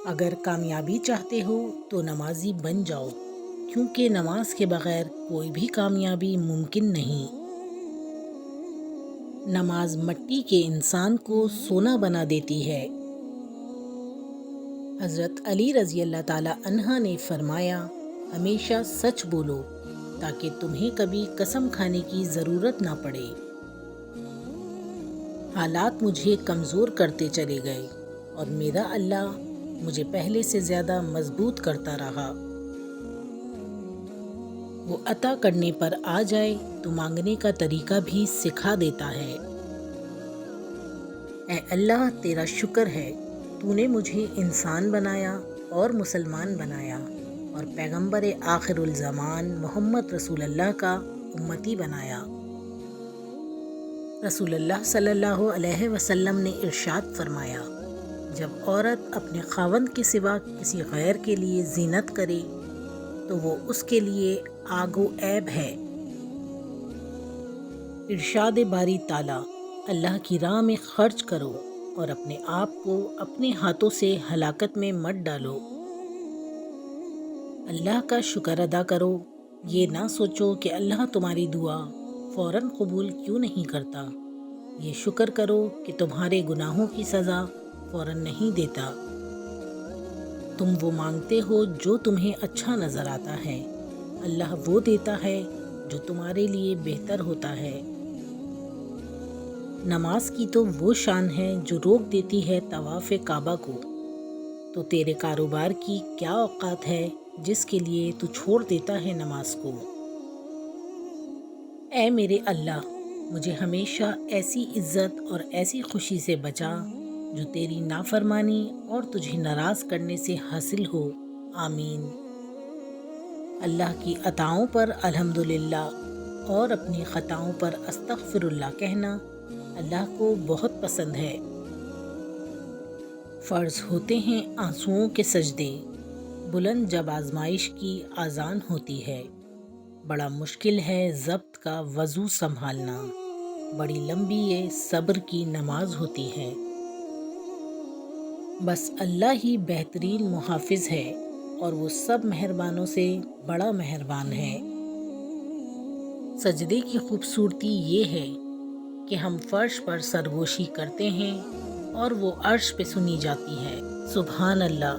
اگر کامیابی چاہتے ہو تو نمازی بن جاؤ، کیونکہ نماز کے بغیر کوئی بھی کامیابی ممکن نہیں۔ نماز مٹی کے انسان کو سونا بنا دیتی ہے۔ حضرت علی رضی اللہ تعالی عنہ نے فرمایا، ہمیشہ سچ بولو تاکہ تمہیں کبھی قسم کھانے کی ضرورت نہ پڑے۔ حالات مجھے کمزور کرتے چلے گئے اور میرا اللہ مجھے پہلے سے زیادہ مضبوط کرتا رہا۔ وہ عطا کرنے پر آ جائے تو مانگنے کا طریقہ بھی سکھا دیتا ہے۔ اے اللہ، تیرا شکر ہے، تو نے مجھے انسان بنایا اور مسلمان بنایا اور پیغمبر آخر الزمان محمد رسول اللہ کا امتی بنایا۔ رسول اللہ صلی اللہ علیہ وسلم نے ارشاد فرمایا، جب عورت اپنے خاوند کے سوا کسی غیر کے لیے زینت کرے تو وہ اس کے لیے آگ و عیب ہے۔ ارشاد باری تعالیٰ، اللہ کی راہ میں خرچ کرو اور اپنے آپ کو اپنے ہاتھوں سے ہلاکت میں مت ڈالو۔ اللہ کا شکر ادا کرو، یہ نہ سوچو کہ اللہ تمہاری دعا فوراً قبول کیوں نہیں کرتا۔ یہ شکر کرو کہ تمہارے گناہوں کی سزا فوراً نہیں دیتا۔ تم وہ مانگتے ہو جو تمہیں اچھا نظر آتا ہے، اللہ وہ دیتا ہے جو تمہارے لیے بہتر ہوتا ہے۔ نماز کی تو وہ شان ہے جو روک دیتی ہے طواف کعبہ کو، تو تیرے کاروبار کی کیا اوقات ہے جس کے لیے تو چھوڑ دیتا ہے نماز کو۔ اے میرے اللہ، مجھے ہمیشہ ایسی عزت اور ایسی خوشی سے بچا جو تیری نافرمانی اور تجھے ناراض کرنے سے حاصل ہو، آمین۔ اللہ کی عطاؤں پر الحمدللہ اور اپنی خطاؤں پر استغفر اللہ کہنا اللہ کو بہت پسند ہے۔ فرض ہوتے ہیں آنسوؤں کے سجدے، بلند جب آزمائش کی آذان ہوتی ہے۔ بڑا مشکل ہے ضبط کا وضو سنبھالنا، بڑی لمبی یہ صبر کی نماز ہوتی ہے۔ بس اللہ ہی بہترین محافظ ہے اور وہ سب مہربانوں سے بڑا مہربان ہے۔ سجدے کی خوبصورتی یہ ہے کہ ہم فرش پر سرگوشی کرتے ہیں اور وہ عرش پہ سنی جاتی ہے۔ سبحان اللہ۔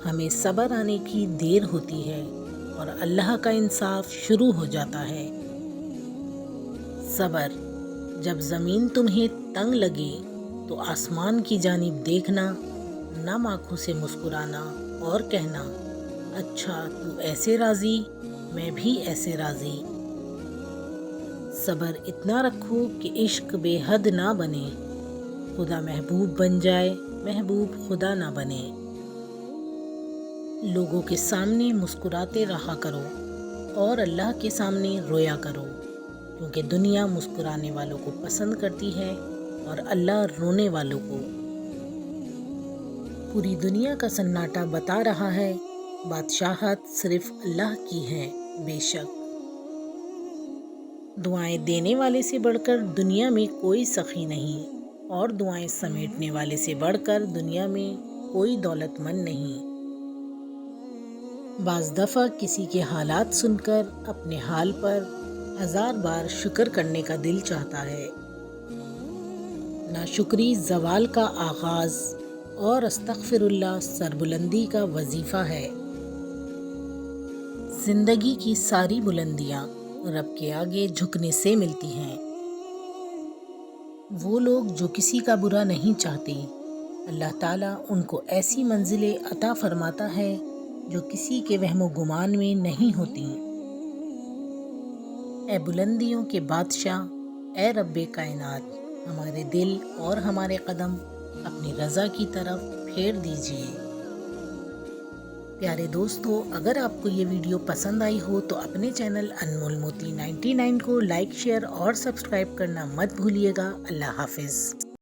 ہمیں صبر آنے کی دیر ہوتی ہے اور اللہ کا انصاف شروع ہو جاتا ہے۔ صبر، جب زمین تمہیں تنگ لگے تو آسمان کی جانب دیکھنا، نم آنکھوں سے مسکرانا اور کہنا، اچھا تو ایسے راضی، میں بھی ایسے راضی۔ صبر اتنا رکھو کہ عشق بے حد نہ بنے، خدا محبوب بن جائے، محبوب خدا نہ بنے۔ لوگوں کے سامنے مسکراتے رہا کرو اور اللہ کے سامنے رویا کرو، کیونکہ دنیا مسکرانے والوں کو پسند کرتی ہے اور اللہ رونے والوں کو۔ پوری دنیا کا سناٹا بتا رہا ہے، بادشاہت صرف اللہ کی ہے، بے شک۔ دعائیں دینے والے سے بڑھ کر دنیا میں کوئی سخی نہیں، اور دعائیں سمیٹنے والے سے بڑھ کر دنیا میں کوئی دولت مند نہیں۔ بعض دفعہ کسی کے حالات سن کر اپنے حال پر 1000 بار شکر کرنے کا دل چاہتا ہے۔ ناشکری زوال کا آغاز اور استغفر اللہ سربلندی کا وظیفہ ہے۔ زندگی کی ساری بلندیاں رب کے آگے جھکنے سے ملتی ہیں۔ وہ لوگ جو کسی کا برا نہیں چاہتے، اللہ تعالیٰ ان کو ایسی منزلیں عطا فرماتا ہے جو کسی کے وہم و گمان میں نہیں ہوتی۔ اے بلندیوں کے بادشاہ، اے رب کائنات، ہمارے دل اور ہمارے قدم اپنی رضا کی طرف پھیر دیجیے۔ پیارے دوستو، اگر آپ کو یہ ویڈیو پسند آئی ہو تو اپنے چینل انمول موتی 99 کو لائک، شیئر اور سبسکرائب کرنا مت بھولیے گا۔ اللہ حافظ۔